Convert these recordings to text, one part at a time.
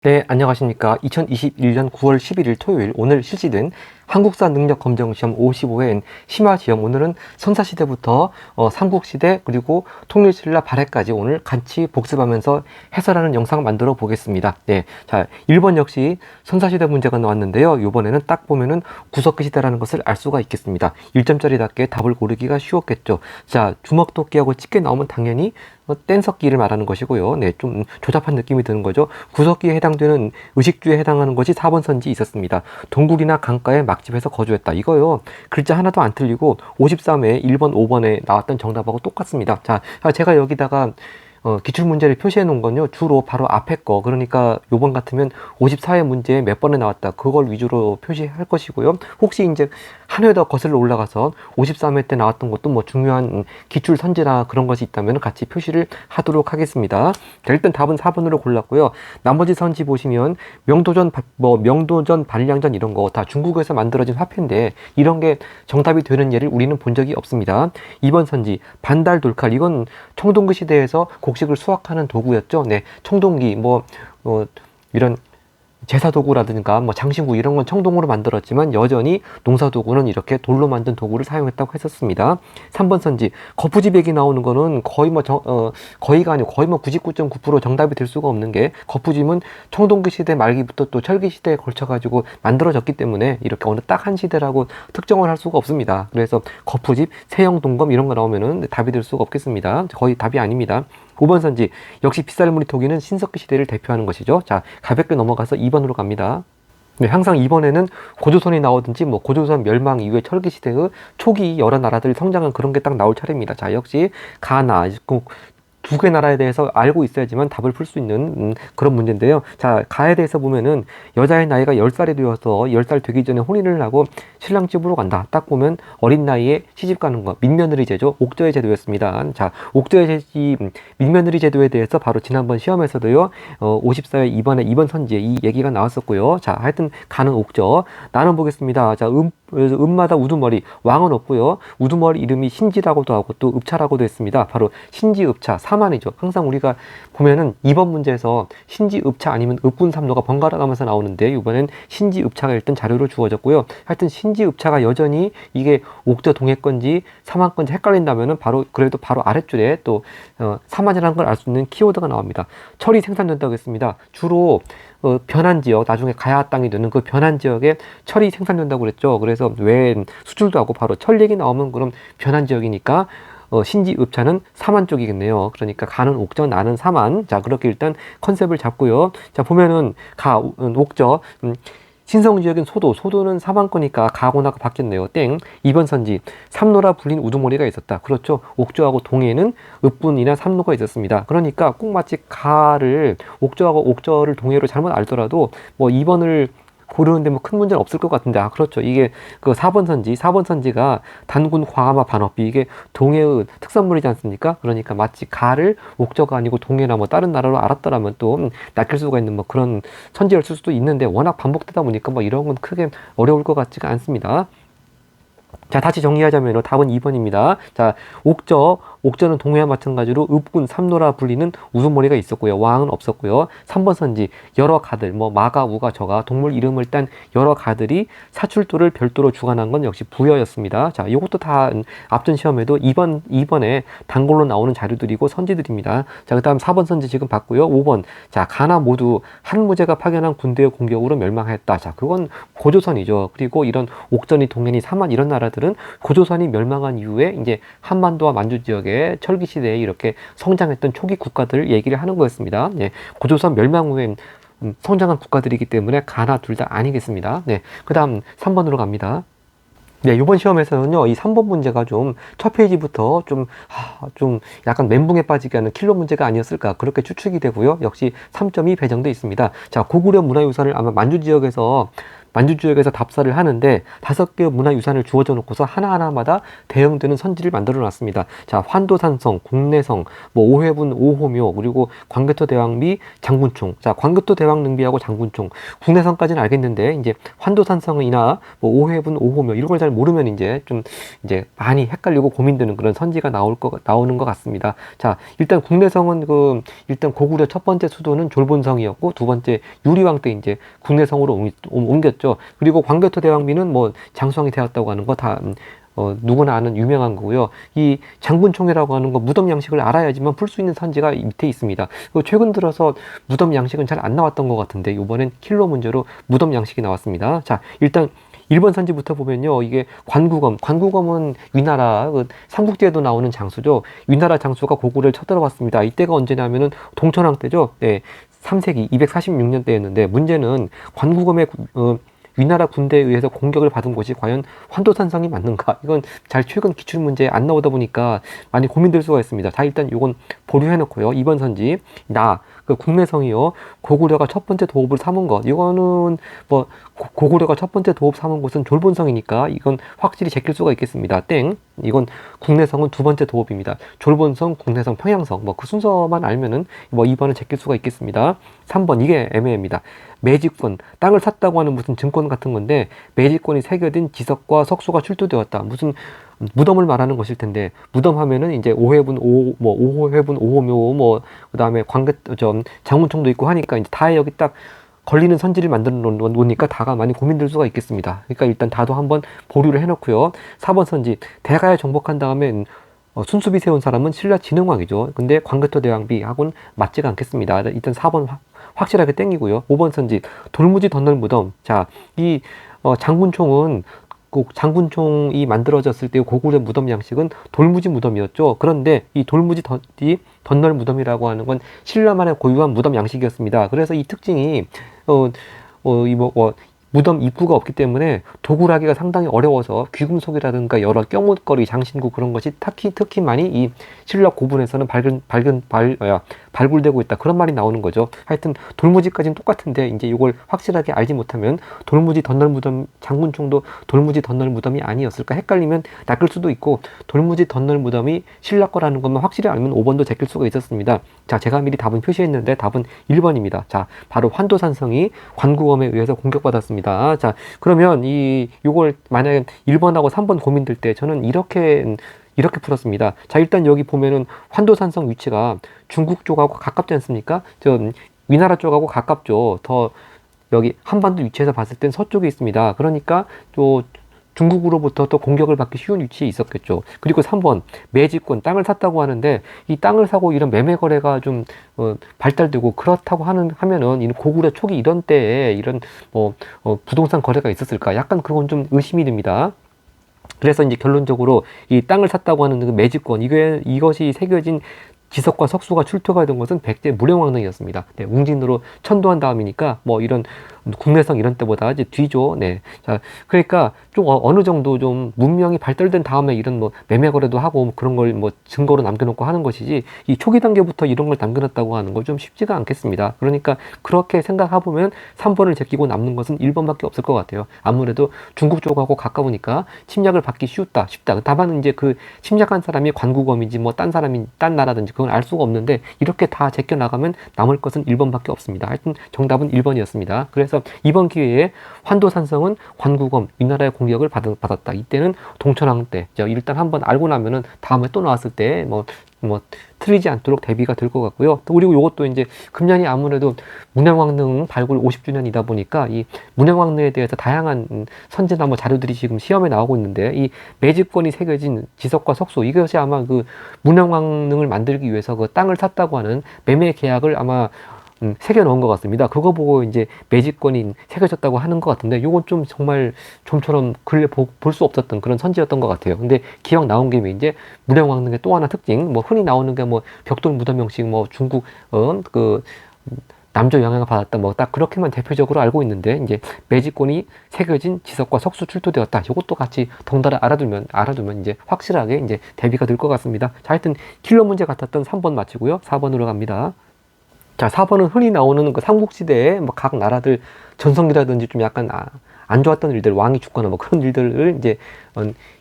네, 안녕하십니까. 2021년 9월 11일 토요일 오늘 실시된 한국사 능력검정시험 55회 심화시험. 오늘은 선사시대부터 삼국시대 그리고 통일신라 발해까지 오늘 같이 복습하면서 해설하는 영상 만들어 보겠습니다. 네, 자 1번 역시 선사시대 문제가 나왔는데요. 이번에는 딱 보면은 구석기 시대라는 것을 알 수가 있겠습니다. 1점짜리답게 답을 고르기가 쉬웠겠죠. 자, 주먹도끼하고 찌개 나오면 당연히 뗀석기를 말하는 것이고요. 네, 좀 조잡한 느낌이 드는 거죠. 구석기에 해당되는 의식주에 해당하는 것이 4번 선지 있었습니다. 동굴이나 강가에 막집해서 거주했다. 이거요. 글자 하나도 안 틀리고 53회 1번, 5번에 나왔던 정답하고 똑같습니다. 자, 제가 여기다가 기출문제를 표시해 놓은 건요, 주로 바로 앞에 거, 그러니까 요번 같으면 54회 문제에 몇 번에 나왔다, 그걸 위주로 표시할 것이고요. 혹시 이제 한 회 더 거슬러 올라가서 53회 때 나왔던 것도 뭐 중요한 기출 선지나 그런 것이 있다면 같이 표시를 하도록 하겠습니다. 자, 일단 답은 4번으로 골랐고요. 나머지 선지 보시면 명도전, 반량전 이런 거 다 중국에서 만들어진 화폐인데 이런 게 정답이 되는 예를 우리는 본 적이 없습니다. 2번 선지 반달 돌칼, 이건 청동기 시대에서 곡식을 수확하는 도구였죠. 네, 청동기 이런 제사도구라든가 뭐 장신구 이런 건 청동으로 만들었지만 여전히 농사도구는 이렇게 돌로 만든 도구를 사용했다고 했었습니다. 3번 선지 거푸집액이 나오는 거는 거의가 아니고 거의 뭐 99.9% 정답이 될 수가 없는 게, 거푸집은 청동기 시대 말기부터 또 철기 시대에 걸쳐 가지고 만들어졌기 때문에 이렇게 어느 딱 한 시대라고 특정을 할 수가 없습니다. 그래서 거푸집, 세형동검 이런 거 나오면은 답이 될 수가 없겠습니다. 거의 답이 아닙니다. 5번 선지 역시 빗살무늬 토기는 신석기 시대를 대표하는 것이죠. 자, 가볍게 넘어가서 2번으로 갑니다. 네, 항상 2번에는 고조선이 나오든지 뭐 고조선 멸망 이후에 철기 시대의 초기 여러 나라들이 성장한 그런 게 딱 나올 차례입니다. 자, 역시 가나 두 개 나라에 대해서 알고 있어야지만 답을 풀 수 있는 그런 문제인데요. 자, 가에 대해서 보면은 여자의 나이가 10살이 되어서 10살 되기 전에 혼인을 하고 신랑 집으로 간다. 딱 보면 어린 나이에 시집 가는 거, 민며느리 제도, 옥저의 제도였습니다. 자, 옥저의 민며느리 제도에 대해서 바로 지난번 시험에서도요, 54회 2번에 2번 선지에 이 얘기가 나왔었고요. 자, 하여튼 가는 옥저. 나는 보겠습니다. 자, 음마다 우두머리, 왕은 없고요. 우두머리 이름이 신지라고도 하고 또 읍차라고도 했습니다. 바로 신지읍차, 사만이죠. 항상 우리가 보면은 2번 문제에서 신지읍차 아니면 읍군삼로가 번갈아 가면서 나오는데 이번엔 신지읍차가 일단 자료로 주어졌고요. 하여튼 신지읍차가 여전히 이게 옥저 동해 건지 사만 건지 헷갈린다면은 그래도 바로 아랫줄에 또 사만이라는 걸 알 수 있는 키워드가 나옵니다. 철이 생산된다고 했습니다. 주로 변한 지역, 나중에 가야 땅이 되는 그 변한 지역에 철이 생산된다고 그랬죠. 그래서 왜 수출도 하고 바로 철 얘기 나오면 그럼 변한 지역이니까 신지읍차는 사만 쪽이겠네요. 그러니까 가는 옥저, 나는 사만. 자, 그렇게 일단 컨셉을 잡고요. 자, 보면은 옥저, 신성지역인 소도는 사만 거니까 가고나가 바뀌었네요. 땡. 2번 선지 삼로라 불린 우두머리가 있었다. 그렇죠. 옥저하고 동해는 읍분이나 삼로가 있었습니다. 그러니까 꼭 마치 가를 옥저하고 옥저를 동해로 잘못 알더라도 뭐 2번을 고르는데 뭐 큰 문제는 없을 것 같은데, 그렇죠. 이게 그 4번 선지가 단군 과마 반업비, 이게 동해의 특산물이지 않습니까? 그러니까 마치 가를 옥저가 아니고 동해나 뭐 다른 나라로 알았더라면 또 낚일 수가 있는 뭐 그런 선지였을 수도 있는데, 워낙 반복되다 보니까 뭐 이런 건 크게 어려울 것 같지가 않습니다. 자, 다시 정리하자면 답은 2번입니다. 자, 옥저는 동해와 마찬가지로 읍군, 삼로라 불리는 우두머리가 있었고요. 왕은 없었고요. 3번 선지 여러 가들, 뭐 마가, 우가, 저가 동물 이름을 딴 여러 가들이 사출도를 별도로 주관한 건 역시 부여였습니다. 자, 이것도 다 앞전 시험에도 2번에 단골로 나오는 자료들이고 선지들입니다. 자, 그 다음 4번 선지 지금 봤고요. 5번, 자, 가나 모두 한 무제가 파견한 군대의 공격으로 멸망하였다. 자, 그건 고조선이죠. 그리고 이런 옥전이, 동해니, 사만 이런 나라들은 고조선이 멸망한 이후에 이제 한반도와 만주 지역에 철기 시대에 이렇게 성장했던 초기 국가들 얘기를 하는 거였습니다. 네, 고조선 멸망 후에 성장한 국가들이기 때문에 가나 둘 다 아니겠습니다. 네, 그 다음 3번으로 갑니다. 네, 이번 시험에서는요, 이 3번 문제가 첫 페이지부터 좀 약간 멘붕에 빠지게 하는 킬러 문제가 아니었을까, 그렇게 추측이 되고요. 역시 3점이 배정돼 있습니다. 자, 고구려 문화유산을 아마 만주 지역에서 만주지역에서 답사를 하는데 5개의 문화유산을 주어져 놓고서 하나하나마다 대응되는 선지를 만들어 놨습니다. 자, 환도산성, 국내성, 뭐 오회분, 오호묘, 그리고 광개토 대왕비, 장군총. 자, 광개토 대왕릉비하고 장군총. 국내성까지는 알겠는데 이제 환도산성이나 뭐 오회분, 오호묘 이런 걸 잘 모르면 이제 좀 이제 많이 헷갈리고 고민되는 그런 선지가 나오는 것 같습니다. 자, 일단 국내성은 일단 고구려 첫 번째 수도는 졸본성이었고 두 번째 유리왕 때 이제 국내성으로 옮겼죠. 그리고 광개토 대왕비는 뭐 장수왕이 되었다고 하는 거 다 누구나 아는 유명한 거고요. 이 장군총이라고 하는 거 무덤 양식을 알아야지만 풀 수 있는 선지가 밑에 있습니다. 최근 들어서 무덤 양식은 잘 안 나왔던 것 같은데 이번엔 킬러 문제로 무덤 양식이 나왔습니다. 자, 일단 1번 선지부터 보면요. 이게 관구검. 관구검은 위나라 삼국지에도 나오는 장수죠. 위나라 장수가 고구려를 쳐들어왔습니다. 이때가 언제냐면은 동천왕 때죠. 네, 3세기 246년 때였는데 문제는 관구검의 위나라 군대에 의해서 공격을 받은 곳이 과연 환도산성이 맞는가? 이건 잘 최근 기출문제에 안 나오다 보니까 많이 고민될 수가 있습니다. 자, 일단 이건 보류해놓고요. 2번 선지 국내성이요. 고구려가 첫 번째 도읍을 삼은 것. 이거는 뭐 고구려가 첫 번째 도읍 삼은 곳은 졸본성이니까 이건 확실히 제낄 수가 있겠습니다. 땡. 이건 국내성은 두 번째 도읍입니다. 졸본성, 국내성, 평양성. 뭐 그 순서만 알면은 뭐 2번은 제낄 수가 있겠습니다. 3번 이게 애매합니다. 매직권, 땅을 샀다고 하는 무슨 증권 같은 건데 매직권이 새겨진 지석과 석수가 출토되었다. 무슨 무덤을 말하는 것일 텐데 무덤 하면은 이제 오호회분, 오호묘, 그다음에 장문총도 있고 하니까 이제 다에 여기 딱 걸리는 선지를 만들어 놓으니까 다가 많이 고민될 수가 있겠습니다. 그러니까 일단 다도 한번 보류를 해놓고요. 4번 선지 대가에 정복한 다음에 순수비 세운 사람은 신라 진흥왕이죠. 근데 광개토 대왕비하고는 맞지가 않겠습니다. 일단 4번 확실하게 땡기고요. 5번 선지 돌무지 덧널 무덤. 자, 이 장군총은 장군총이 만들어졌을 때 고구려 무덤 양식은 돌무지 무덤이었죠. 그런데 이 돌무지 덧널 무덤이라고 하는 건 신라만의 고유한 무덤 양식이었습니다. 그래서 이 특징이 무덤 입구가 없기 때문에 도굴하기가 상당히 어려워서 귀금속이라든가 여러 껴목걸이, 장신구 그런 것이 특히 많이 이 신라 고분에서는 발굴되고 있다. 그런 말이 나오는 거죠. 하여튼 돌무지까지는 똑같은데 이제 이걸 확실하게 알지 못하면 돌무지 덧널 무덤, 장군총도 돌무지 덧널 무덤이 아니었을까 헷갈리면 낚을 수도 있고 돌무지 덧널 무덤이 신라 거라는 것만 확실히 알면 5번도 제낄 수가 있었습니다. 자, 제가 미리 답은 표시했는데 답은 1번입니다. 자, 바로 환도산성이 관구검에 의해서 공격받았습니다. 자, 그러면 이걸 만약에 1번하고 3번 고민될 때 저는 이렇게 풀었습니다. 자, 일단 여기 보면은 환도산성 위치가 중국 쪽하고 가깝지 않습니까? 위나라 쪽하고 가깝죠. 더 여기 한반도 위치에서 봤을 땐 서쪽에 있습니다. 그러니까 또 중국으로부터 또 공격을 받기 쉬운 위치에 있었겠죠. 그리고 3번 매집권, 땅을 샀다고 하는데 이 땅을 사고 이런 매매 거래가 좀 발달되고 그렇다고 하면은 이 고구려 초기 이런 때에 이런 부동산 거래가 있었을까? 약간 그건 좀 의심이 됩니다. 그래서 이제 결론적으로 이 땅을 샀다고 하는 그 매집권, 이것이 새겨진 지석과 석수가 출토가 된 것은 백제 무령왕릉이었습니다. 네, 웅진으로 천도한 다음이니까 뭐 이런 국내성 이런 때보다 이제 뒤죠. 네. 자, 그러니까 좀 어느 정도 좀 문명이 발달된 다음에 이런 매매 거래도 하고 그런 걸 증거로 남겨놓고 하는 것이지 이 초기 단계부터 이런 걸 남겨놨다고 하는 건 좀 쉽지가 않겠습니다. 그러니까 그렇게 생각해보면 3번을 제끼고 남는 것은 1번밖에 없을 것 같아요. 아무래도 중국 쪽하고 가까우니까 침략을 받기 쉽다. 다만 이제 그 침략한 사람이 관구검인지 딴 나라든지 그건 알 수가 없는데 이렇게 다 제껴 나가면 남을 것은 1번밖에 없습니다. 하여튼 정답은 1번이었습니다. 그래서 이번 기회에 환도산성은 관구검, 위나라의 공격을 받았다. 이때는 동천왕 때. 일단 한번 알고 나면은 다음에 또 나왔을 때 틀리지 않도록 대비가 될 것 같고요. 그리고 이것도 이제 금년이 아무래도 문양왕릉 발굴 50주년이다 보니까 이 문양왕릉에 대해서 다양한 선제나 자료들이 지금 시험에 나오고 있는데 이 매집권이 새겨진 지석과 석수 이것이 아마 그 문양왕릉을 만들기 위해서 그 땅을 샀다고 하는 매매 계약을 아마 새겨 넣은 것 같습니다. 그거 보고 이제 매집권이 새겨졌다고 하는 것 같은데 요건 좀 정말 좀처럼 근래 볼 수 없었던 그런 선지였던 것 같아요. 근데 기왕 나온 김에 이제 문양왕릉의 또 하나 특징 흔히 나오는 게 벽돌 무덤 형식 중국 남조 영향을 받았다 딱 그렇게만 대표적으로 알고 있는데 이제 매집권이 새겨진 지석과 석수 출토되었다. 이것도 같이 덩달아 알아두면 이제 확실하게 이제 대비가 될 것 같습니다. 자, 하여튼 킬러 문제 같았던 3번 마치고요. 4번으로 갑니다. 자, 4번은 흔히 나오는 그 삼국시대에 각 나라들 전성기라든지 좀 약간 안 좋았던 일들, 왕이 죽거나 뭐 그런 일들을 이제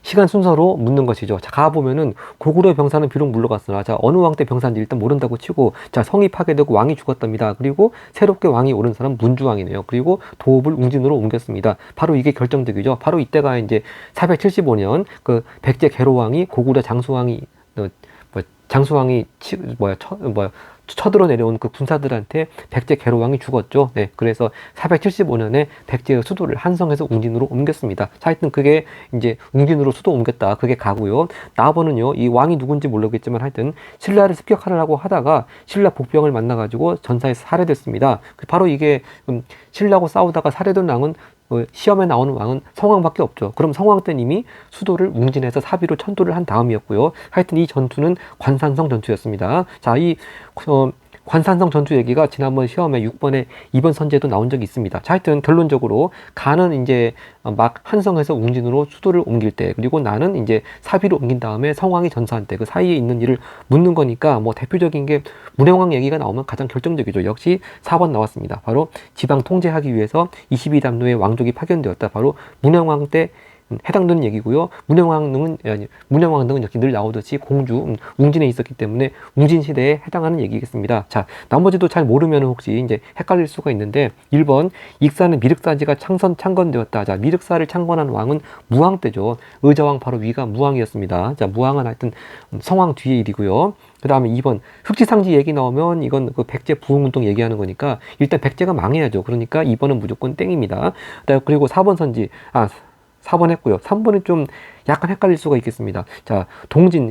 시간 순서로 묻는 것이죠. 자, 가보면은 고구려 병사는 비록 물러갔으나, 자, 어느 왕 때 병사인지 일단 모른다고 치고, 자, 성이 파괴되고 왕이 죽었답니다. 그리고 새롭게 왕이 오른 사람 문주왕이네요. 그리고 도읍을 웅진으로 옮겼습니다. 바로 이게 결정적이죠. 바로 이때가 이제 475년 그 백제 개로왕이 고구려 장수왕이 장수왕이 쳐들어 내려온 그 군사들한테 백제 개로왕이 죽었죠. 네, 그래서 475년에 백제의 수도를 한성에서 웅진으로 옮겼습니다. 자, 하여튼 그게 이제 웅진으로 수도 옮겼다. 그게 가고요. 나아번은요, 이 왕이 누군지 모르겠지만 하여튼 신라를 습격하려고 하다가 신라 복병을 만나가지고 전사에서 살해됐습니다. 바로 이게 신라하고 싸우다가 살해된 왕은 시험에 나오는 왕은 성왕밖에 없죠. 그럼 성왕 때는 이미 수도를 웅진에서 사비로 천도를 한 다음이었고요. 하여튼 이 전투는 관산성 전투였습니다. 자, 이 관산성 전투 얘기가 지난번 시험에 6번에 2번 선제도 나온 적이 있습니다. 자, 하여튼 결론적으로 가는 이제 막 한성에서 웅진으로 수도를 옮길 때, 그리고 나는 이제 사비로 옮긴 다음에 성왕이 전사한 때 그 사이에 있는 일을 묻는 거니까 뭐 대표적인 게 문해왕 얘기가 나오면 가장 결정적이죠. 역시 4번 나왔습니다. 바로 지방 통제하기 위해서 22담로의 왕족이 파견되었다. 바로 문해왕 때 해당되는 얘기고요. 문해왕 등은 역시 늘 나오듯이 공주 웅진에 있었기 때문에 웅진 시대에 해당하는 얘기겠습니다. 자, 나머지도 잘 모르면 혹시 이제 헷갈릴 수가 있는데 1번 익사는 미륵사지가 창건되었다. 자, 미륵사를 창건한 왕은 무왕 때죠. 의자왕 바로 위가 무왕이었습니다. 자, 무왕은 하여튼 성왕 뒤의 일이고요. 그 다음에 2번 흑지상지 얘기 나오면 이건 그 백제 부흥운동 얘기하는 거니까 일단 백제가 망해야죠. 그러니까 2번은 무조건 땡입니다. 그리고 4번 선지 4번 했고요. 3번은 좀 약간 헷갈릴 수가 있겠습니다. 자,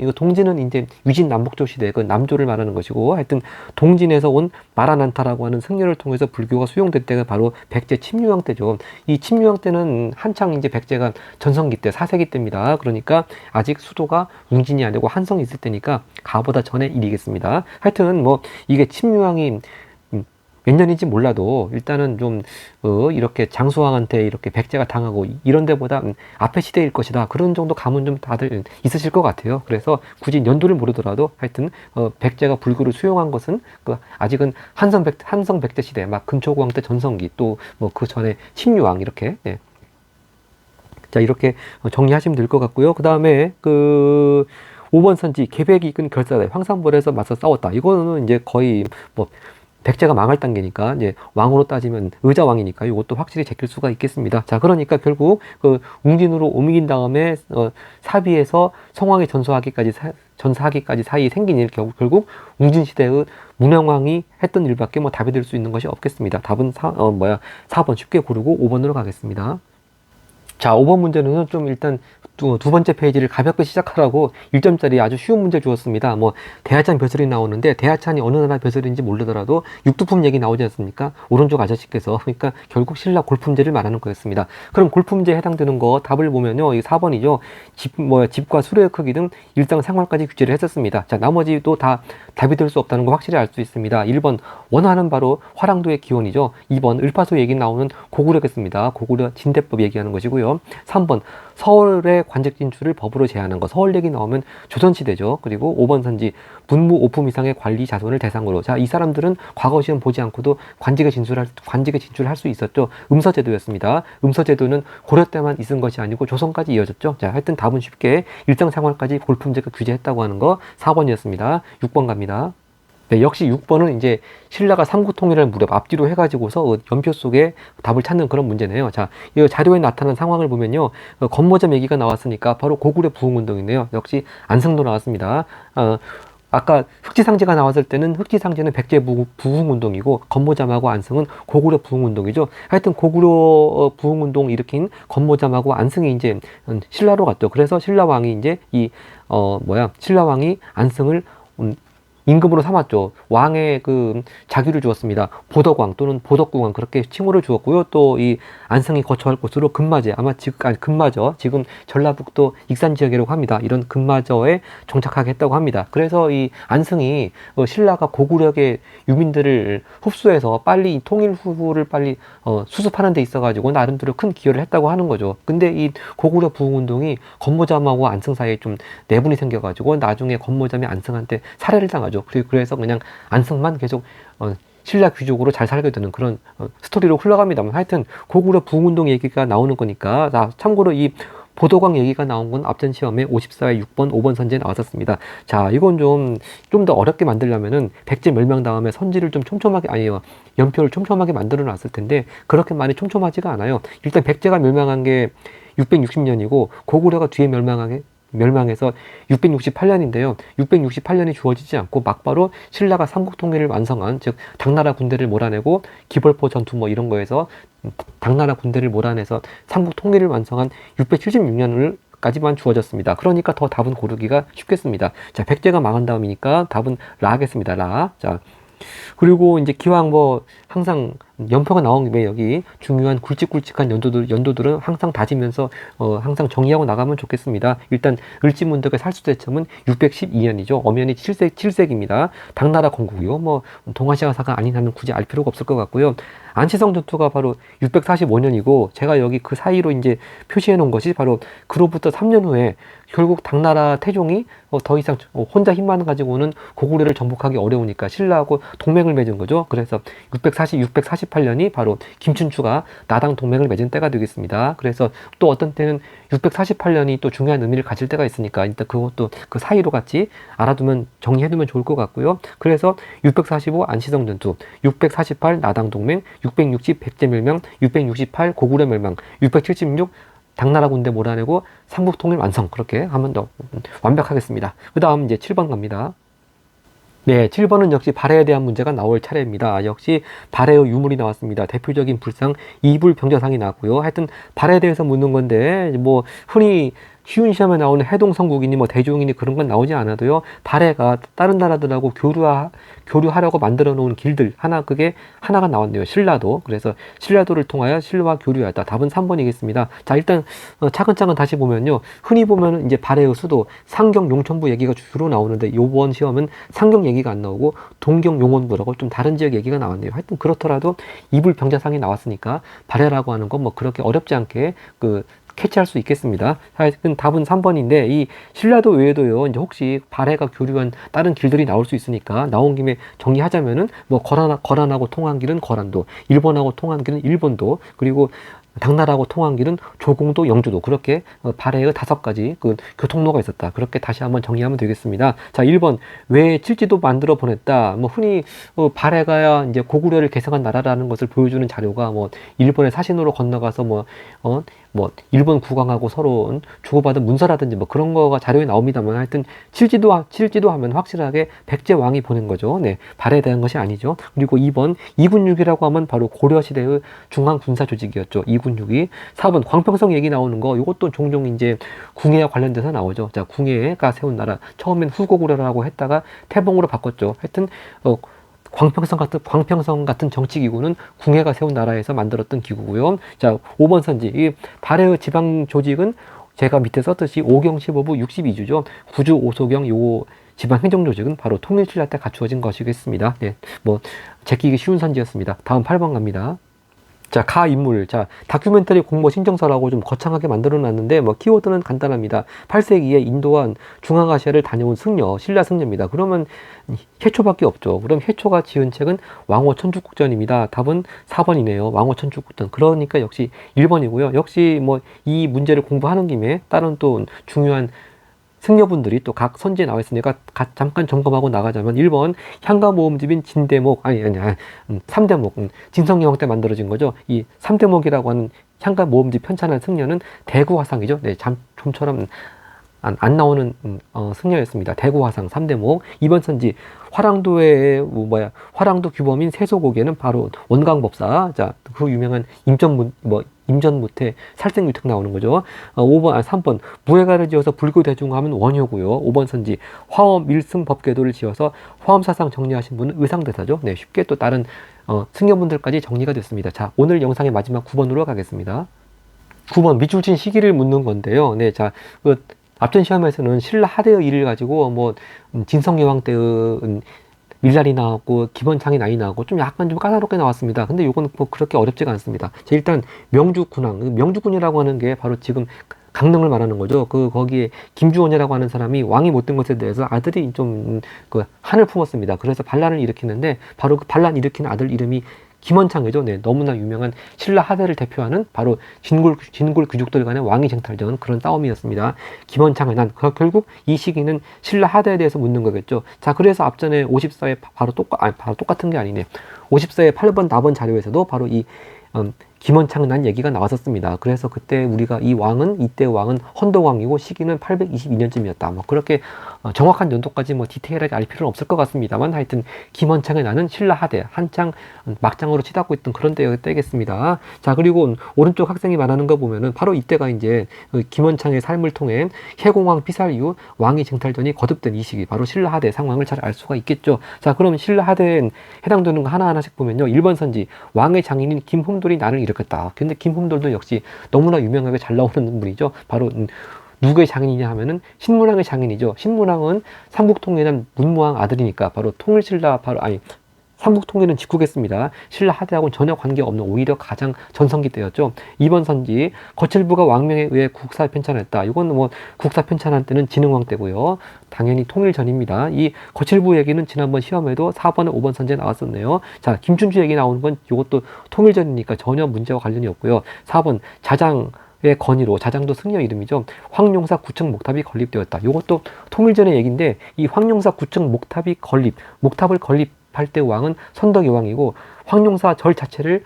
이거 동진은 이제 위진 남북조 시대 그 남조를 말하는 것이고, 하여튼 동진에서 온 마라난타라고 하는 승려를 통해서 불교가 수용될 때가 바로 백제 침유왕 때죠. 이 침유왕 때는 한창 이제 백제가 전성기 때 4세기 때입니다. 그러니까 아직 수도가 웅진이 아니고 한성이 있을 때니까 가보다 전의 일이겠습니다. 하여튼 뭐 이게 침유왕이 몇 년인지 몰라도 일단은 좀 이렇게 장수왕한테 이렇게 백제가 당하고 이런 데보다 앞에 시대일 것이다. 그런 정도 감은 좀 다들 있으실 것 같아요. 그래서 굳이 연도를 모르더라도 하여튼 백제가 불교를 수용한 것은 아직은 한성 백제 시대 막 금초고왕 때 전성기 또 뭐 그 전에 침유왕 이렇게 네. 자, 이렇게 정리하시면 될 것 같고요. 그 다음에 5번 선지 계백이 이끈 결사대 황산벌에서 맞서 싸웠다. 이거는 이제 거의 뭐 백제가 망할 단계니까 이제 왕으로 따지면 의자왕이니까 이것도 확실히 제낄 수가 있겠습니다. 자, 그러니까 결국 그 웅진으로 옮긴 다음에 사비에서 성왕이 전사하기까지 사이에 생긴 일, 결국 웅진 시대의 문왕왕이 했던 일밖에 뭐 답이 될 수 있는 것이 없겠습니다. 답은 4번 쉽게 고르고 5번으로 가겠습니다. 자, 5번 문제는 좀 일단 두 번째 페이지를 가볍게 시작하라고 1점짜리 아주 쉬운 문제 주었습니다. 뭐 대하찬 벼슬이 나오는데 대하찬이 어느 나라 벼슬인지 모르더라도 육두품 얘기 나오지 않습니까? 오른쪽 아저씨께서. 그러니까 결국 신라 골품제를 말하는 거였습니다. 그럼 골품제에 해당되는 거 답을 보면요. 이 4번이죠. 집과 수레의 크기 등 일상생활까지 규제를 했었습니다. 자, 나머지도 다 답이 될 수 없다는 거 확실히 알 수 있습니다. 1번 원하는 바로 화랑도의 기원이죠. 2번 을파소 얘기 나오는 고구려겠습니다. 고구려 진대법 얘기하는 것이고요. 3번 서울의 관직 진출을 법으로 제한한 거. 서울 얘기 나오면 조선시대죠. 그리고 5번 선지 분무 5품 이상의 관리 자손을 대상으로. 자, 이 사람들은 과거 시험 보지 않고도 관직에 진출할 수 있었죠. 음서제도였습니다. 음서제도는 고려 때만 있은 것이 아니고 조선까지 이어졌죠. 자, 하여튼 답은 쉽게 일상생활까지 골품제가 규제했다고 하는 거 4번이었습니다. 6번 갑니다. 네, 역시 6번은 이제 신라가 삼국통일을 무렵 앞뒤로 해가지고서 연표 속에 답을 찾는 그런 문제네요. 자, 이 자료에 나타난 상황을 보면요. 건모점 얘기가 나왔으니까 바로 고구려 부흥운동인데요. 역시 안승도 나왔습니다. 아까 흑지상제가 나왔을 때는 흑지상제는 백제 부흥운동이고 건모잠하고 안승은 고구려 부흥운동이죠. 하여튼 고구려 부흥운동 일으킨 건모잠하고 안승이 이제 신라로 갔죠. 그래서 신라왕이 이제 신라왕이 안승을 임금으로 삼았죠. 왕의 그 자규를 주었습니다. 보덕왕 또는 보덕궁왕 그렇게 칭호를 주었고요. 또 이 안성이 거처할 곳으로 금마제, 금마저, 지금 전라북도 익산 지역이라고 합니다. 이런 금마저에 정착하게 했다고 합니다. 그래서 이 안승이 신라가 고구려의 유민들을 흡수해서 빨리 통일 후를 빨리 수습하는 데 있어가지고 나름대로 큰 기여를 했다고 하는 거죠. 근데 이 고구려 부흥운동이 건모잠하고 안승 사이에 좀 내분이 생겨가지고 나중에 건모잠이 안승한테 살해를 당하죠. 그래서 그냥 안승만 계속 신라 귀족으로 잘 살게 되는 그런 스토리로 흘러갑니다만, 하여튼 고구려 부흥운동 얘기가 나오는 거니까. 자, 참고로 이 보도광 얘기가 나온 건 앞전 시험에 54에 6번, 5번 선지에 나왔었습니다. 자, 이건 좀 더 어렵게 만들려면은 백제 멸망 다음에 선지를 좀 촘촘하게, 아니요, 연표를 촘촘하게 만들어 놨을 텐데, 그렇게 많이 촘촘하지가 않아요. 일단 백제가 멸망한 게 660년이고, 고구려가 뒤에 멸망해서 668년인데요. 668년이 주어지지 않고 막바로 신라가 삼국 통일을 완성한, 즉 당나라 군대를 몰아내고 기벌포 전투 뭐 이런 거에서 당나라 군대를 몰아내서 삼국 통일을 완성한 676년까지만 주어졌습니다. 그러니까 더 답은 고르기가 쉽겠습니다. 자, 백제가 망한 다음이니까 답은 라겠습니다. 라. 자, 그리고 이제 기왕 뭐 항상 연표가 나온 김에 여기 중요한 굵직굵직한 연도들은 항상 다지면서 항상 정리하고 나가면 좋겠습니다. 일단 을지문덕의 살수대첩은 612년이죠. 엄연히 7세기입니다. 당나라 건국이요. 뭐 동아시아사가 아닌 한은 굳이 알 필요가 없을 것 같고요. 안치성 전투가 바로 645년이고, 제가 여기 그 사이로 이제 표시해 놓은 것이 바로 그로부터 3년 후에 결국 당나라 태종이 더 이상 혼자 힘만 가지고는 고구려를 정복하기 어려우니까 신라하고 동맹을 맺은 거죠. 그래서 648년이 바로 김춘추가 나당 동맹을 맺은 때가 되겠습니다. 그래서 또 어떤 때는 648년이 또 중요한 의미를 가질 때가 있으니까 일단 그것도 그 사이로 같이 알아두면, 정리해두면 좋을 것 같고요. 그래서 645 안시성 전투, 648 나당 동맹, 660 백제 멸망, 668 고구려 멸망, 676 당나라 군대 몰아내고 삼국 통일 완성. 그렇게 하면 더 완벽하겠습니다. 그 다음 이제 7번 갑니다. 네, 7번은 역시 발해에 대한 문제가 나올 차례입니다. 역시 발해의 유물이 나왔습니다. 대표적인 불상 이불병자상이 나왔고요. 하여튼 발해에 대해서 묻는 건데, 뭐 흔히 쉬운 시험에 나오는 해동성국이니 뭐 대종이니 그런 건 나오지 않아도요, 발해가 다른 나라들하고 교류하려고 만들어 놓은 길들 그게 하나가 나왔네요. 신라도. 그래서 신라도를 통하여 신라와 교류하였다. 답은 3번이겠습니다. 자, 일단 차근차근 다시 보면요, 흔히 보면 이제 발해의 수도 상경 용천부 얘기가 주로 나오는데, 요번 시험은 상경 얘기가 안 나오고 동경 용원부라고 좀 다른 지역 얘기가 나왔네요. 하여튼 그렇더라도 이불병자상이 나왔으니까 발해라고 하는 건 뭐 그렇게 어렵지 않게 캐치할 수 있겠습니다. 하여튼 답은 3번인데, 이 신라도 외에도요, 이제 혹시 발해가 교류한 다른 길들이 나올 수 있으니까 나온 김에 정리하자면은, 뭐 거란하고 통한 길은 거란도, 일본하고 통한 길은 일본도, 그리고 당나라하고 통한 길은 조공도, 영주도, 그렇게 발해의 5가지 그 교통로가 있었다. 그렇게 다시 한번 정리하면 되겠습니다. 자, 1번 왜 칠지도 만들어 보냈다. 뭐 흔히 발해가 이제 고구려를 개성한 나라라는 것을 보여주는 자료가 뭐 일본의 사신으로 건너가서 뭐 일본 국왕하고 서로 주고받은 문서라든지 뭐 그런 거가 자료에 나옵니다만, 하여튼 칠지도 하면 확실하게 백제 왕이 보낸 거죠. 네, 발해에 대한 것이 아니죠. 그리고 2번 이군육이라고 하면 바로 고려시대의 중앙 군사 조직이었죠. 이군육이. 4번 광평성 얘기 나오는 거, 이것도 종종 이제 궁예와 관련돼서 나오죠. 자, 궁예가 세운 나라, 처음엔 후고구려라고 했다가 태봉으로 바꿨죠. 하여튼 광평성 같은 정치기구는 궁예가 세운 나라에서 만들었던 기구고요. 자, 5번 선지. 이 발해의 지방 조직은 제가 밑에 썼듯이 5경 15부 62주죠. 구주 오소경 요 지방 행정 조직은 바로 통일신라 때 갖추어진 것이겠습니다. 네, 뭐 제끼기 쉬운 선지였습니다. 다음 8번 갑니다. 자, 가 인물. 자, 다큐멘터리 공모 신청서라고 좀 거창하게 만들어 놨는데, 뭐 키워드는 간단합니다. 8세기에 인도와 중앙아시아를 다녀온 승려, 신라 승려입니다. 그러면 해초밖에 없죠. 그럼 해초가 지은 책은 왕호 천주국전입니다. 답은 4번이네요. 왕호 천주국전. 그러니까 역시 1번이고요. 역시 뭐 이 문제를 공부하는 김에 다른 또 중요한 승려분들이 또 각 선지에 나와 있으니까 잠깐 점검하고 나가자면, 1번 향가 모음집인 진대목, 3대목, 진성여왕 때 만들어진 거죠. 이 3대목이라고 하는 향가 모음집 편찬한 승려는 대구화상이죠. 네, 좀처럼 안 나오는 승려였습니다. 대구화상 3대목. 2번 선지 화랑도의 화랑도 규범인 세소고개는 바로 원광법사. 자, 그 유명한 임전무태 살생유택 나오는 거죠. 3번 무예가를 지어서 불교 대중화하면 원효고요. 5번 선지 화엄 일승 법궤도를 지어서 화엄 사상 정리하신 분은 의상대사죠. 네, 쉽게 또 다른 승려분들까지 정리가 됐습니다. 자, 오늘 영상의 마지막 9번으로 가겠습니다. 9번 밑줄친 시기를 묻는 건데요. 네, 자, 앞전 시험에서는 신라 하대의 일을 가지고 뭐 진성여왕 때의 밀날이 나왔고 기본창이 많이 나오고 좀 약간 좀 까다롭게 나왔습니다. 근데 이건 뭐 그렇게 어렵지가 않습니다. 자, 일단 명주군왕, 명주군이라고 하는 게 바로 지금 강릉을 말하는 거죠. 거기에 김주원이라고 하는 사람이 왕이 못 된 것에 대해서 아들이 좀 그 한을 품었습니다. 그래서 반란을 일으키는데 바로 그 반란 일으키는 아들 이름이 김원창이죠. 네, 너무나 유명한 신라 하대를 대표하는 바로 진골 귀족들 간의 왕위 쟁탈전 그런 싸움이었습니다. 김원창의 난 결국 이 시기는 신라 하대에 대해서 묻는 거겠죠. 자, 그래서 앞전에 54회 바로 똑같은 게 아니네. 54회 8번 4번 자료에서도 바로 이 김원창의 난 얘기가 나왔었습니다. 그래서 그때 우리가 이때 왕은 헌덕왕이고 시기는 822년쯤이었다. 뭐 그렇게 정확한 연도까지 뭐 디테일하게 알 필요는 없을 것 같습니다만 하여튼 김원창의 난은 신라 하대 한창 막장으로 치닫고 있던 그런 때겠습니다. 자, 그리고 오른쪽 학생이 말하는 거 보면은 바로 이때가 이제 김원창의 삶을 통해 해공왕 피살 이후 왕위 쟁탈전이 거듭된 이 시기 바로 신라 하대 상황을 잘 알 수가 있겠죠. 자, 그럼 신라 하대에 해당되는 거 하나하나씩 보면요. 1번 선지 왕의 장인인 김흠돌이 난을 일으켰다. 근데 김흠돌도 역시 너무나 유명하게 잘 나오는 분이죠. 바로 누구의 장인이냐 하면은 신문왕의 장인이죠. 신문왕은 삼국통일한 문무왕 아들이니까 바로 통일신라 삼국통일은 직후겠습니다. 신라 하대하고는 전혀 관계없는 오히려 가장 전성기 때였죠. 2번 선지 거칠부가 왕명에 의해 국사 편찬했다. 이건 뭐 국사 편찬한 때는 진흥왕 때고요. 당연히 통일 전입니다. 이 거칠부 얘기는 지난번 시험에도 4번에 5번 선지에 나왔었네요. 자, 김춘주 얘기 나오는 건 이것도 통일 전이니까 전혀 문제와 관련이 없고요. 4번 자장의 건의로 자장도 승려 이름이죠. 황룡사 9층 목탑이 건립되었다. 이것도 통일전의 얘기인데 이 황룡사 9층 목탑을 건립할 때 왕은 선덕의 왕이고 황룡사 절 자체를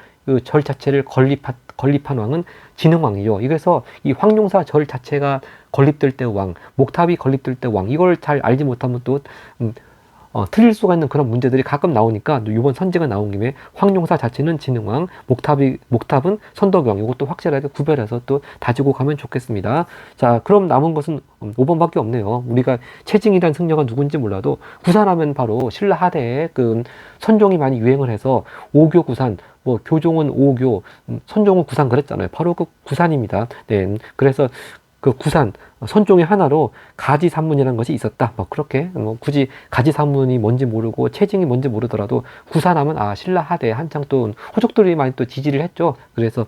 건립한 왕은 진흥왕이죠. 그래서 이 황룡사 절 자체가 건립될 때 왕, 목탑이 건립될 때 왕, 이걸 잘 알지 못하면 또 틀릴 수가 있는 그런 문제들이 가끔 나오니까 이번 선지가 나온 김에 황룡사 자체는 진흥왕, 목탑은 선덕왕, 이것도 확실하게 구별해서 또 다지고 가면 좋겠습니다. 자, 그럼 남은 것은 5번밖에 없네요. 우리가 채징이란 승려가 누군지 몰라도 구산하면 바로 신라 하대에 선종이 많이 유행을 해서 오교 구산, 뭐 교종은 오교, 선종은 구산 그랬잖아요. 바로 그 구산입니다. 네, 그래서 그 구산 선종의 하나로 가지산문이라는 것이 있었다. 뭐 그렇게 굳이 가지산문이 뭔지 모르고 채징이 뭔지 모르더라도 구산하면 신라 하대 한창 또 호족들이 많이 또 지지를 했죠. 그래서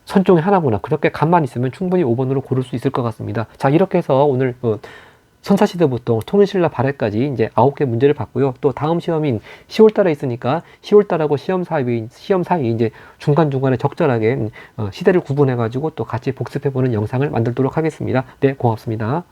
선종의 하나구나. 그렇게 간만 있으면 충분히 5번으로 고를 수 있을 것 같습니다. 자, 이렇게 해서 오늘 선사시대부터 통일신라 발해까지 이제 9개 문제를 봤고요. 또 다음 시험인 10월달에 있으니까 10월달하고 시험 사이 이제 중간중간에 적절하게 시대를 구분해가지고 또 같이 복습해보는 영상을 만들도록 하겠습니다. 네, 고맙습니다.